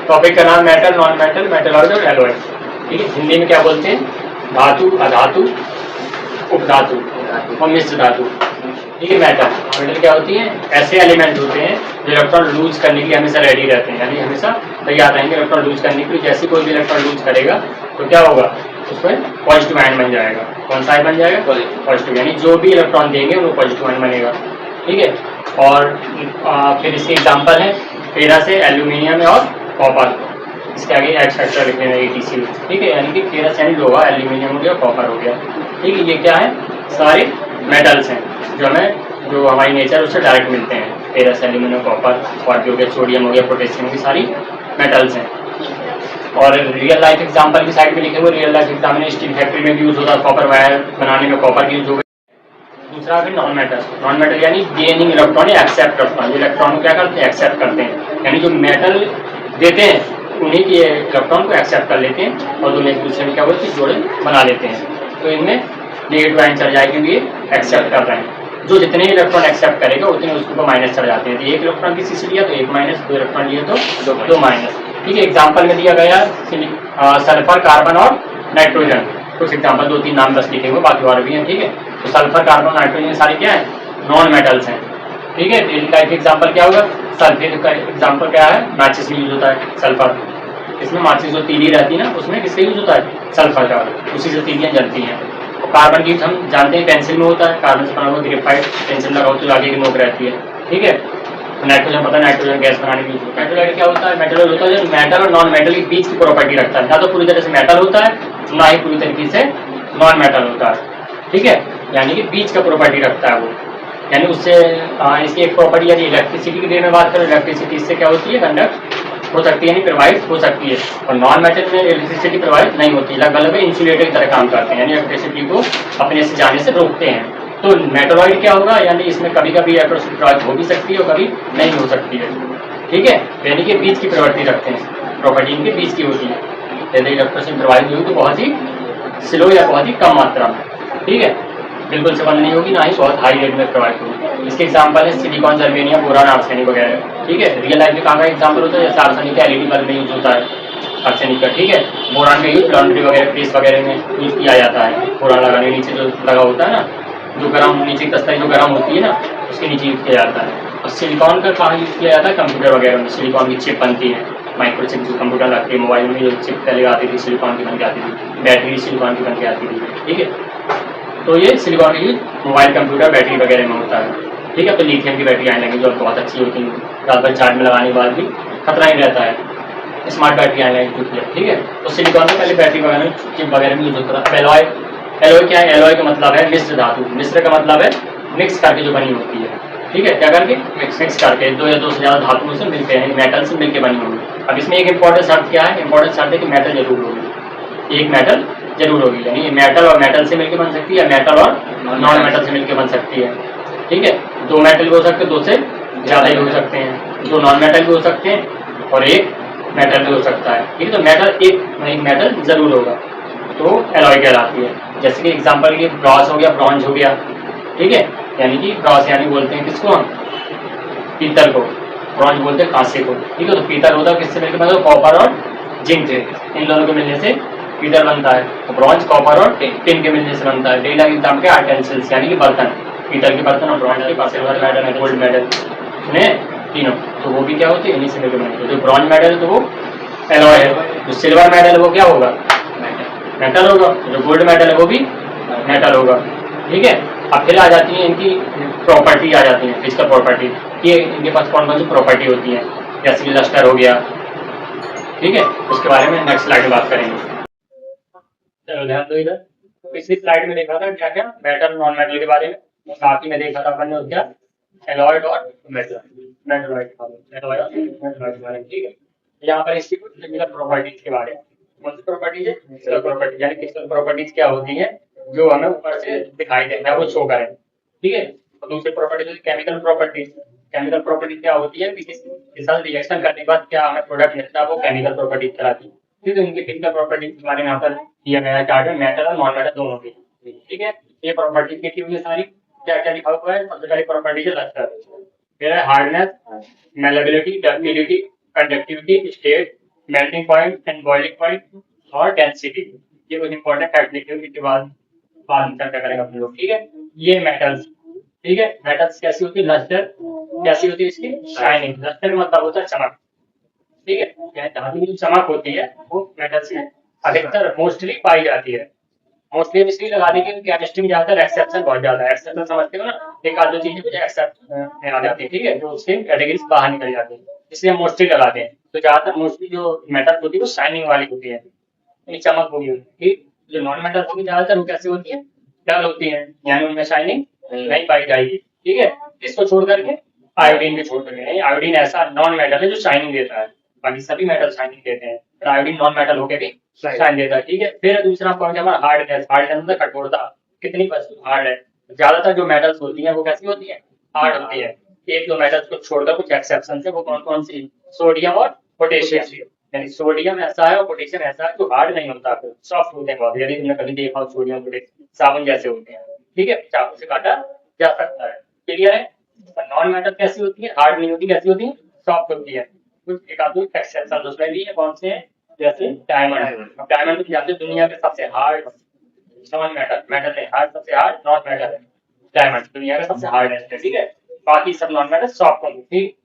Topic का नाम metal, non metal, metalloid और एलॉय। ठीक है, हिंदी में क्या बोलते हैं? धातु, अधातु, उपधातु और मिश्र धातु। ठीक है, मेटल मेटल क्या होती है? ऐसे एलिमेंट होते हैं जो इलेक्ट्रॉन लूज करने के लिए हमेशा रेडी रहते हैं, यानी हमेशा तैयार रहेंगे इलेक्ट्रॉन लूज करने के लिए। जैसे कोई भी इलेक्ट्रॉन लूज करेगा तो क्या होगा? उसमें पॉजिटिव आयन बन जाएगा। कौन सा आयन बन जाएगा? पॉजिटिव, यानी जो भी इलेक्ट्रॉन देंगे वो पॉजिटिव आयन बनेगा। ठीक है, और फिर इसके एग्जाम्पल है फेरस है, एल्यूमिनियम है और कॉपर। इसके आगे एक्स फैक्टर लिखने में ATC। ठीक है, यानी कि फेरस यानी लोहा, एल्यूमिनियम हो गया, कॉपर हो गया। ठीक है, ये क्या है? सारे मेटल्स हैं जो हमारी नेचर उससे डायरेक्ट मिलते हैं। फेरस, एल्यूमिनियम, कॉपर, स्कॉर्पियो हो गया, सोडियम हो गया, पोटेशियम की सारी मेटल्स हैं। और रियल लाइफ एग्जाम्पल की साइड में लिखे हुए रियल लाइफ एग्जाम्पल में स्टील फैक्ट्री में भी यूज होता है, कॉपर वायर बनाने में कॉपर यूज होगा। दूसरा फिर नॉन मेटल। नॉन मेटल यानी गेनिंग इलेक्ट्रॉन या एक्सेप्ट इलेक्ट्रॉन, इलेक्ट्रॉन को क्या करते हैं? एक्सेप्ट करते हैं, यानी जो मेटल देते हैं उन्हीं के इलेक्ट्रॉन को एक्सेप्ट कर लेते हैं और दोनों एक दूसरे में क्या बोलते हैं? जोड़े बना लेते हैं। तो इनमें नेगेटिव आयन चढ़ जाएगी, ये एक्सेप्ट कर रहे हैं। जो जितने इलेक्ट्रॉन एक्सेप्ट करेगा उतने उसके ऊपर माइनस चढ़ जाते हैं। तो एक इलेक्ट्रॉन किसी से लिया तो एक माइनस, दो इलेक्ट्रॉन लिया तो दो माइनस। ठीक है, एग्जाम्पल में दिया गया सल्फर, कार्बन और नाइट्रोजन। कुछ एग्जाम्पल, 2-3 नाम बस लिखे हुए, बाकी और भी हैं। ठीक है, तो सल्फर, कार्बन, नाइट्रोजन सारे क्या है? नॉन मेटल्स हैं। ठीक है, डेली लाइफ एग्जाम्पल क्या होगा? सल्फेट का एग्जाम्पल क्या है? मैचिस में यूज होता है सल्फर। इसमें माचिस जो तीली रहती है ना, उसमें किसका यूज होता है? सल्फर का, उसी से तीलियां जलती हैं। और कार्बन की हम जानते हैं पेंसिल में होता है, कार्बन से बना हुआ ग्रेफाइट पेंसिल लगाओ तो आगे की नोक रहती है। ठीक है, नाइट्रोजन पता है नाइट्रोजन गैस बनाने में यूज होता है। मेटल क्या होता है? मेटल होता है जो मेटल और नॉन मेटल के बीच की प्रॉपर्टी रखता है, ना तो पूरी तरह से मेटल होता है ना ही पूरी तरीके से नॉन मेटल होता है। ठीक है, यानी कि बीच का प्रॉपर्टी रखता है वो, यानी उससे इसकी एक प्रॉपर्टी यदि इलेक्ट्रिसिटी की में बात करें, इलेक्ट्रिसिटी इससे क्या होती है? कंडक्ट हो सकती है, यानी प्रवाहित हो सकती है। और नॉन मेटल में इलेक्ट्रिसिटी प्रवाहित नहीं होती, लगभग इंसुलेटर की तरह काम करते हैं, यानी इलेक्ट्रिसिटी को अपने से जाने से रोकते हैं। तो मेटलॉइड क्या होगा? यानी इसमें कभी कभी इलेक्ट्रिसिटी प्रवाहित हो भी सकती है और कभी नहीं हो सकती है। ठीक है, यानी कि बीच की प्रवृत्ति रखते हैं, प्रॉपर्टी इनके बीच की होती है। यदि इलेक्ट्रिसिटी प्रवाहित होगी तो बहुत ही स्लो या बहुत ही कम मात्रा में। ठीक है, बिल्कुल से बंद नहीं होगी, ना ही बहुत हाई रेट में प्रोवाइड होगी। इसके एग्जांपल है सिलिकॉन, जर्मेनियम, बोरान, आर्सेनिक वगैरह। ठीक है, रियल लाइफ में कहाँ का एग्जांपल होता है? जैसे आर्सेनिक का LED बल्ब में यूज होता है आर्सेनिक का। ठीक है, बोरान का यूज लॉन्ड्री वगैरह, प्रेस वगैरह में यूज किया जाता है। बोरान लगाने नीचे जो लगा होता है ना, जो गर्म नीचे तस्तरी जो गर्म होती है ना, उसके नीचे यूज किया जाता है। और सिलिकॉन का कहाँ यूज किया जाता है? कंप्यूटर वगैरह में सिलिकॉन की चिप बनती है, माइक्रोचिप जो कंप्यूटर लगती है, मोबाइल में जो चिप पहले आती थी सिलिकॉन की बन के आती थी, बैटरी सिलिकॉन की बन के आती थी। ठीक है, तो ये सिलिकॉन का यूज मोबाइल, कंप्यूटर, बैटरी वगैरह में होता है। ठीक है, तो लिथियम की बैटरी आने लगी जो बहुत अच्छी होती है, रात भर चार्ज में लगाने के बाद भी खतरा नहीं रहता है। स्मार्ट बैटरी आने लगी। ठीक है, तो सिलिकॉन में पहले बैटरी वगैरह चिप वगैरह में यूज होता था। एलॉय, एलॉय क्या है? एलॉय का मतलब है मिश्र धातु। मिश्र का मतलब है मिक्स करके जो बनी होती है। ठीक है, क्या करके? मिक्स करके, दो या दो से ज़्यादा धातुओं से मिलते हैं, मेटल से मिलकर बनी होगी। अब इसमें एक इंपॉर्टेंट शर्त क्या है? इंपॉर्टेंट शर्त है कि मेटल जरूर होगी, एक मेटल जरूर होगी, यानी मेटल और मेटल से मिलकर बन सकती है, मेटल और नॉन मेटल से मिलकर बन सकती है। ठीक है, दो मेटल भी हो सकते हैं, दो से ज़्यादा भी हो सकते हैं, दो नॉन मेटल भी हो सकते हैं और एक मेटल भी हो सकता है। ठीक है, तो मेटल एक मेटल जरूर होगा तो एलॉय कहलाती है। जैसे कि एग्जांपल ये ब्रॉन्ज हो गया, ब्रॉन्ज हो गया। ठीक है, यानी कि ब्रॉन्ज यानी बोलते हैं किसको हम? पीतल को। ब्रॉन्ज बोलते हैं कांसे को। ठीक है, तो पीतल होता है किससे मिलकर? मतलब कॉपर और जिंक से, इन दोनों के मिलने से पीतल बनता है। तो ब्रॉन्ज, कॉपर और टिन के मिलने से बनता है। डेला एग्जाम के आर्टेंसिल्स यानी कि बर्तन, पीतल के बर्तन और ब्रॉन्ज के सिल्वर मेडल, गोल्ड मेडल, तीनों, तो वो भी क्या होते हैं? इन्हीं से मिलकर बनते हैं। जो ब्रॉन्ज मेडल है तो वो एलॉय है, जो सिल्वर मेडल है वो क्या होगा? मेटल होगा। जो गोल्ड मेडल है वो भी मेटल होगा। ठीक है, अब फिर आ जाती है इनकी प्रॉपर्टी, आ जाती है फिजिकल प्रॉपर्टी कि इनके पास कौन कौन सी प्रॉपर्टी होती है। जैसे कि लस्टर हो गया। ठीक है, उसके बारे में नेक्स्ट स्लाइड में बात करेंगे। चलो ध्यान दो इधर। पिछली स्लाइड में देखा था क्या क्या मेटल नॉन मेटल के बारे में, बाकी में देखा था अपन ने क्या? एलॉयड और मेटल, मेटलॉइड एलॉय और मेटलॉइड के बारे में। ठीक है, यहाँ पर इसकी कुछ फिजिकल प्रॉपर्टीज के बारे में। कौन सी प्रॉपर्टीज है? फिजिकल प्रॉपर्टी, यानी फिजिकल प्रॉपर्टीज क्या होती है जो हमें ऊपर से दिखाई देता है, वो शो करें। ठीक है, और दूसरी property chemical properties. Chemical property क्या होती है? किसी साथ रिएक्शन करने के बाद क्या हमें प्रोडक्ट मिलता है, वो केमिकल प्रॉपर्टी कहलाती है। ठीक है, इनकी फिजिकल प्रॉपर्टी के बारे में यहाँ पर दिया गया है चार्ट में, मेटल और नॉन मेटल दोनों की। ठीक है, ये प्रॉपर्टीज की हुई है सारी। क्या क्या लिखा हुआ है? सबसे पहली प्रॉपर्टीज है लस्टर, फिर है hardness, malleability, ductility, conductivity, state, melting point and boiling point और डेंसिटी, ये कुछ इंपॉर्टेंट फैक्ट लिखे हुए इसके बाद में चर्चा करेंगे अपन लोग, ठीक है। ये मेटल्स, ठीक है, मेटल्स कैसी होती है, लस्टर कैसी होती है इसकी, शाइनिंग, लस्टर का मतलब होता है चमक, ठीक है। क्या धातु की जो चमक होती है वो मेटल्स में अधिकतर मोस्टली पाई जाती है। मोस्टली इसलिए लगा दी कि केमिस्ट्री में ज्यादातर एक्सेप्शन बहुत ज्यादा है, एक्सेप्शन समझते हो ना, एक आध दो चीजें मुझे एक्सेप्ट में आ जाती है, ठीक है, जो उसके कैटेगरी बाहर निकल जाती है, इसलिए हम मोस्टली लगाते हैं। तो ज्यादातर मोस्टली जो मेटल होती है वो शाइनिंग वाली होती है, यानी चमक होगी उसकी। जो नॉन मेटल होगी ज्यादातर वो कैसी होती है, डल होती है, यानी उनमें शाइनिंग नहीं पाई जाएगी, ठीक है। इसको छोड़ करके आयोडीन भी छोड़ करके, यानी आयोडीन ऐसा नॉन मेटल है जो शाइनिंग देता है, बाकी सभी मेटल शाइनिंग देते हैं, पर आयोडीन नॉन मेटल होके भी शाइन देता है, ठीक है। फिर दूसरा पॉइंट है हमारा हार्डनेस, हार्डनेस मतलब कठोरता, कितनी हार्ड है। ज्यादातर जो मेटल्स होती है वो कैसी होती है, हार्ड होती है। एक दो मेटल्स को छोड़कर कुछ एक्सेप्शन है, वो कौन कौन सी, सोडियम और पोटेशियम, यानी सोडियम ऐसा है और पोटेशियम ऐसा है जो हार्ड नहीं होता, सॉफ्ट होते हैं बहुत, यदि तुमने कभी देखा हो सोडियम पोटेशियम साबुन जैसे होते हैं, ठीक है, चाकू से काटा जा सकता है, क्लियर है। नॉन मेटल कैसी होती है, हार्ड नहीं होती, कैसी होती है, सॉफ्ट होती है। कुछ एक आध एक्सेप्शन उसमें भी है, कौन से हैं, जैसे डायमंड, डायमंड तो जानते हो दुनिया के सबसे हार्ड नॉन मेटल, मेटल है हार्ड, सबसे हार्ड नॉन मेटल है डायमंड, दुनिया का सबसे हार्डेस्ट है, ठीक है। बाकी सब नॉन मेटल सॉफ्ट होंगे, ठीक।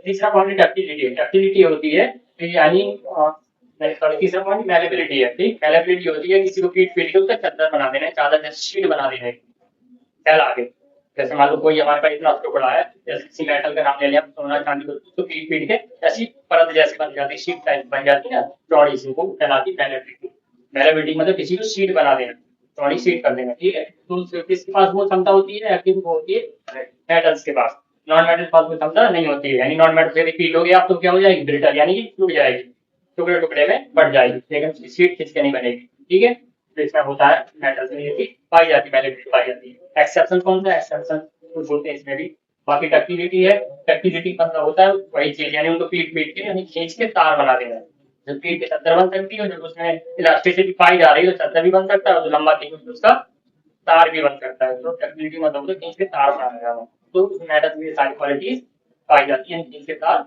तीसरा पॉइंट डक्टिलिटी, डक्टिलिटी होती है, यानी सॉरी तीसरा पॉइंट मैलेबिलिटी है, ठीक। मैलेबिलिटी होती है किसी को पीट पीट के उसका चादर बना देना है, चादर जैसे शीट बना देना है, सेल आगे। जैसे मान लो कोई हमारे पास इतना टुकड़ा है, जैसे किसी मेटल का नाम ले लिया सोना चांदी को, तो पीट पीट के ऐसी परत जैसे बन जाती है, शीट टाइप बन जाती है ना, चौड़ी सी, वो कहलाती है मैलेबिलिटी। मैलेबिलिटी मतलब किसी को शीट बना देना, चौड़ी शीट कर देना, ठीक है। तो किसके पास वो क्षमता होती है, एक्टिव वो होती है मेटल्स के पास, नॉन मेटल के पास वो क्षमता नहीं होती है, यानी नॉन मेटल से पीट हो गया आप तो क्या हो जाएगी, ब्रिटल, यानी कि टूट जाएगी, टुकड़े टुकड़े में बढ़ जाएगी, लेकिन शीट खींच के नहीं बनेगी, ठीक है। तो इसमें होता है मेटल्स में ये पाई जाती है, मैलेबिलिटी पाई जाती है। एक्सेप्शन कौन सा, एक्सेप्शन कुछ बोलते हैं इसमें भी। बाकी डक्टिलिटी है, डक्टिलिटी मतलब होता है वही चीज, यानी उनको पीट पीट के यानी खींच के तार बना देना, जब पीट के चद्दर बन सकती है, जब उसमें इलास्टिसिटी पाई जा रही है तो चद्दर भी बन सकता है, और जो लंबा खींच तो उसका तार भी बन सकता है, तो डक्टिलिटी मतलब होता है खींच के तार बना देना, तो मेटल में ये सारी क्वालिटीज पाई जाती है, खींच के तार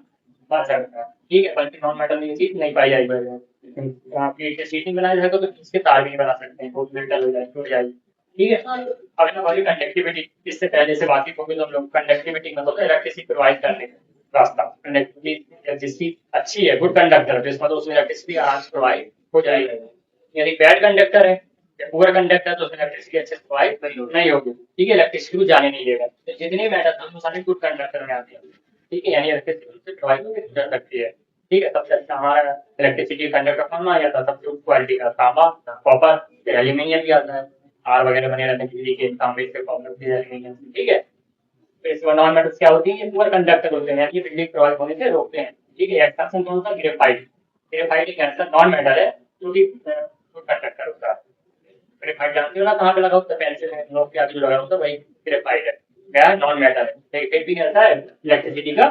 बन सकता है, ठीक है। बल्कि नॉन मेटल में ये चीज नहीं पाई जाएगी, पीट के शीट नहीं बनाया जाएगा तो खींच के तार भी नहीं बना सकते हैं, बहुत ब्रिटल हो जाएगी, टूट जाएगी, ठीक है। अगला वाली कंडक्टिविटी, इससे पहले से वाकिफ होंगे तो हम लोग, कंडक्टिविटी मतलब इलेक्ट्रिसिटी प्रोवाइड करने का रास्ता, कंडक्टिविटी जिसकी अच्छी है, गुड कंडक्टर, जिस मतलब उसमें इलेक्ट्रिसिटी आराम से प्रोवाइड हो जाएगी। यदि बैड कंडक्टर है या पुअर कंडक्टर तो उसमें इलेक्ट्रिसिटी अच्छे से प्रोवाइड नहीं होगी, ठीक है, इलेक्ट्रिसिटी को जाने नहीं देगा। तो जितने मेटल हैं वो सारे गुड कंडक्टर में आते हैं, ठीक है, यानी इलेक्ट्रिसिटी प्रोवाइड कर सकती है, ठीक है। सबसे अच्छा हमारा इलेक्ट्रिसिटी कंडक्टर कौन आ जाता है, सबसे उच्च क्वालिटी का तांबा, कॉपर, एल्यूमिनियम भी आता है, आर वगैरह बने रहते हैं बिजली के, तांबे से, कॉपर से, एल्यूमिनियम से, ठीक है। तो इसमें नॉन मेटल्स क्या होती है, ये पुअर कंडक्टर होते हैं, ये बिजली प्रोवाइड होने से रोकते हैं, ठीक है। एक्सेप्शन कौन सा, ग्रेफाइट, ग्रेफाइट एक ऐसा नॉन मेटल है जो कि गुड कंडक्टर होता है। ग्रेफाइट जानते हो ना, कहाँ पे लगा होता है, पेंसिल है, नोट के आगे जो लगा होता है वही ग्रेफाइट है, क्या नॉन मेटल है, लेकिन भी कैसा है इलेक्ट्रिसिटी का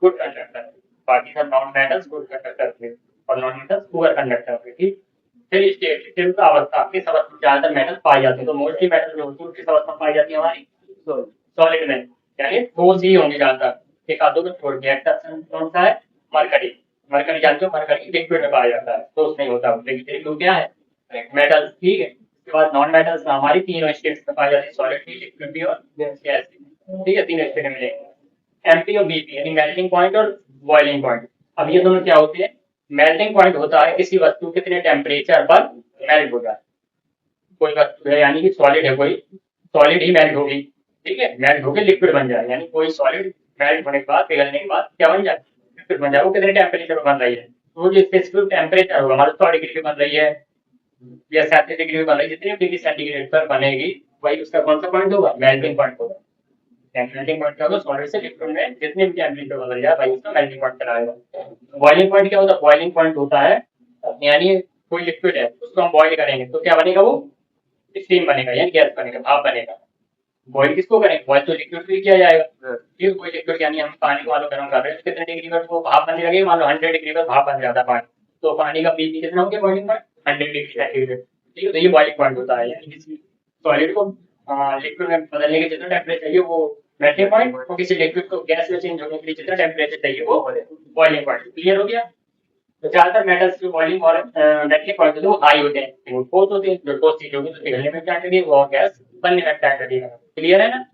गुड कंडक्टर। बाकी सब नॉन मेटल्स गुड कंडक्टर थे और नॉन मेटल्स पुअर कंडक्टर थे, ठीक। फिर स्टेट, स्टेट का अवस्था, किस अवस्था में ज्यादातर मेटल पाए जाते हैं, तो मोस्टली मेटल जो होती है किस अवस्था में पाई जाती है हमारी, सॉलिड में, यानी ठोस ही होंगे ज्यादातर, एक आधो को छोड़ के। एक्सेप्शन कौन सा है, मरकरी, मरकरी जानते हो, मरकरी लिक्विड में पाया जाता है, ठोस नहीं होता, लेकिन तो क्या है मेटल, ठीक है। उसके बाद नॉन मेटल्स में हमारी तीनों स्टेट्स में पाई जाती है, सॉलिड भी, लिक्विड भी और गैस, ठीक है, तीन स्टेट मिलेंगे। एमपी और बीपी यानी मेल्टिंग पॉइंट और बॉइलिंग पॉइंट। अब ये दोनों क्या होते हैं, मेल्टिंग पॉइंट होता है किसी वस्तु कितने टेम्परेचर पर मेल्ट हो जाए, कोई वस्तु है यानी कि सॉलिड है, कोई सॉलिड ही मेल्ट होगी, ठीक है, मेल्ट होकर लिक्विड बन जाए, यानी कोई सॉलिड मेल्ट होने के बाद, पिघलने के बाद क्या बन जाए, लिक्विड बन जाए, वो कितने टेम्परेचर पर बन रही है, तो जो स्पेसिफिक टेम्परेचर होगा, मान लो 100 डिग्री पे बन रही है या 37 डिग्री पे बन रही है, जितनी डिग्री सेंटीग्रेड पर बनेगी वही उसका कौन सा पॉइंट होगा, मेल्टिंग पॉइंट होगा। मेल्टिंग पॉइंट क्या होगा, सॉलिड से लिक्विड में जितने भी टेम्परेचर बदल जाए भाई उसका मेल्टिंग पॉइंट कराएगा। बॉइलिंग पॉइंट क्या होता है, बॉइलिंग पॉइंट होता है यानी कोई लिक्विड है उसको हम बॉइल करेंगे तो क्या बनेगा, वो स्टीम बनेगा, यानी गैस बनेगा, भाप बनेगा। बॉइल किसको करेंगे, बॉइल तो लिक्विड भी किया जाएगा, फिर कोई लिक्विड यानी हम पानी को मान लो गर्म कर रहे हैं, कितने डिग्री पर वो भाप बनने लगेगा, मान लो 100 डिग्री पर भाप बन जाता है पानी, तो पानी का पीपी कितना हो गया बॉइलिंग पॉइंट, 100 डिग्री सेंटीग्रेड, ठीक है। तो ये बॉइलिंग पॉइंट होता है, यानी किसी सॉलिड को लिक्विड में बदलने के जितना टेम्परेचर चाहिए वो मेल्टिंग पॉइंट, और किसी लिक्विड को गैस में चेंज होने के लिए जितना टेम्परेचर चाहिए वो बॉइलिंग पॉइंट। क्लियर हो गया। तो ज्यादातर मेटल्स जो वॉल्यूम और मैग्नेटिक पॉइंट होते हैं वो हाई होते हैं, वो ठोस होते हैं, जो ठोस चीज होगी तो पिघलने में टाइम लगेगा, वो गैस बनने में टाइम लगेगा। क्लियर है ना?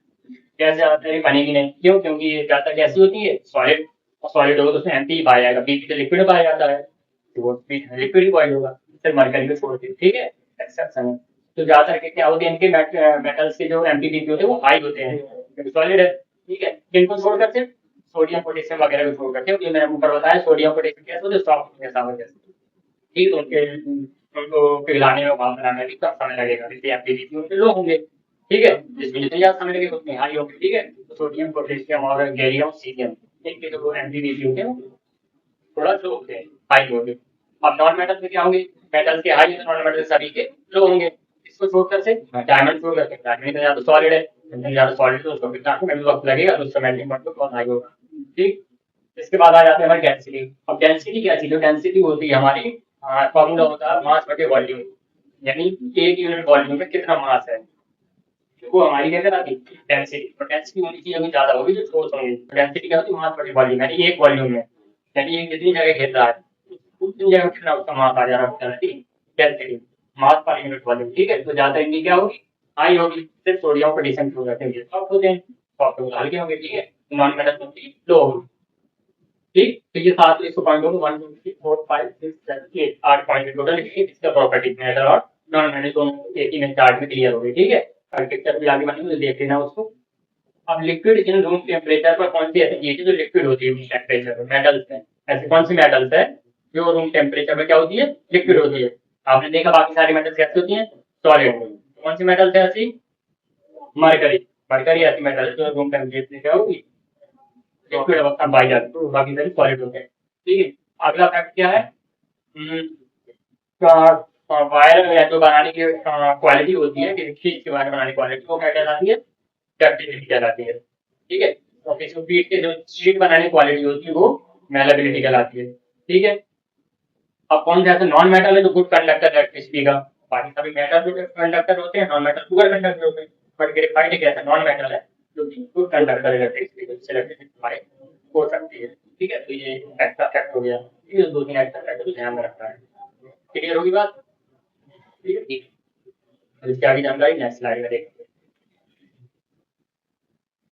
गैस ज्यादातर ये बनेगी नहीं, क्यों? क्योंकि ये ज्यादातर गैसी होती है, सॉलिड, और सॉलिड होगा तो उसमें एम्पी पाया जाएगा, बी तो लिक्विड पाया जाता है, तो वो लिक्विड ही बॉइल होगा, फिर मरकरी को छोड़ के, ठीक है, एक्सेप्शन है। तो ज्यादातर के क्या होते हैं, इनके मेटल्स के जो एमपीबीपी होते हैं वो हाई होते हैं, क्योंकि सॉलिड है, ठीक है। किनको छोड़कर सिर्फ सोडियम पोटेशियम वगैरह को छोड़कर, क्योंकि मैंने ऊपर बताया सोडियम पोटेशियम कैसे होते हैं, सॉफ्ट होते हैं, ठीक है, उनके उनको पिघलाने में भाप बनाने में भी कम समय लगेगा, जैसे एमपीबीपी उनके लो होंगे, ठीक है, जिसमें जितने ज्यादा समय लगेगा उतने हाई होंगे, ठीक है। तो सोडियम पोटेशियम और गैलियम सीरियम, इनके जो एमपीबीपी होते हैं थोड़ा स्लो होते हैं, हाई होंगे। अब नॉन मेटल में क्या होंगे, मेटल के हाई, नॉन मेटल सभी के लो होंगे। इसको छोड़कर से डायमंड छोड़ करके, डायमंड या तो सॉलिड है, या तो सॉलिड है, उसको कितना में वक्त लगेगा, तो उसका मेल्टिंग पॉइंट बहुत हाई होगा, ठीक। इसके बाद आ जाते हैं हमारी डेंसिटी। अब डेंसिटी क्या चीज है? डेंसिटी होती है हमारी, फॉर्मूला होता है मास बटे वॉल्यूम, यानी एक यूनिट वॉल्यूम में कितना मास है, वो हमारी क्या कहलाती है? डेंसिटी। तो डेंसिटी होनी चाहिए अभी ज्यादा होगी जो ठोस होंगे, डेंसिटी क्या होती है? मास बटे वॉल्यूम, यानी एक वॉल्यूम में, यानी ये जितनी जगह घेर रहा है उतनी जगह कितना उसका मास आ जा रहा है, डेंसिटी, मास पर यूनिट वॉल्यूम, ठीक है। तो ज्यादा इनकी क्या होगी? हाई होगी, सिर्फ सोडियम पोटेशियम हो जाते हैं, सॉफ्ट होते हैं, सॉफ्ट होकर हल्के होंगे, ठीक है। नॉन मेटल होती लो होगी, ठीक। तो ये सात इसको पॉइंट होगा 1 2 3 4 5 6 7 8 8 पॉइंट टोटल, इसका प्रॉपर्टी मेटल और नॉन मेटल दोनों एक ही में चार्ट में क्लियर हो गई, ठीक है। आर्किटेक्चर भी आगे बनेंगे तो देख लेना उसको। अब लिक्विड इन रूम टेम्परेचर पर कौन सी ऐसी चीज है जो लिक्विड होती है रूम टेम्परेचर पर? मेटल्स में ऐसी कौन सी मेटल्स है जो रूम टेम्परेचर पर क्या होती है? लिक्विड होती है। आपने देखा बाकी सारी मेटल्स कैसी होती हैं? सॉलिड। कौन सी मेटल्स है ऐसी? मरकरी। मरकरी ऐसी मेटल जो रूम टेम्परेचर पे क्या होगी? लिक्विड अवस्था में पाई जाती है, बाकी सारी सॉलिड होते हैं, ठीक है। अगला फैक्ट क्या है? वायर या जो बनाने की क्वालिटी होती है, किसी चीज के वायर बनाने की क्वालिटी, वो क्या कहलाती है? डक्टिलिटी कहलाती है, ठीक है। और किसी पीट के जो शीट बनाने की क्वालिटी होती है वो मेलेबिलिटी कहलाती है, ठीक है। अब कौन सा ऐसा नॉन मेटल है जो गुड कंडक्टर इलेक्ट्रिसिटी का? बाकी सभी मेटल जो कंडक्टर होते हैं, नॉन मेटल पुअर कंडक्टर होते हैं, बट ग्रेफाइट एक ऐसा नॉन मेटल है जो कि गुड कंडक्टर इलेक्ट्रिसिटी से इलेक्ट्रिसिटी हो सकती है, ठीक है। तो ये एक्स्ट्रा फैक्ट हो गया, ये दो तीन एक्स्ट्रा फैक्ट ध्यान में रखना है। क्लियर होगी बात? ठीक है, ठीक है। इसकी आगे जानकारी नेक्स्ट स्लाइड में देखें।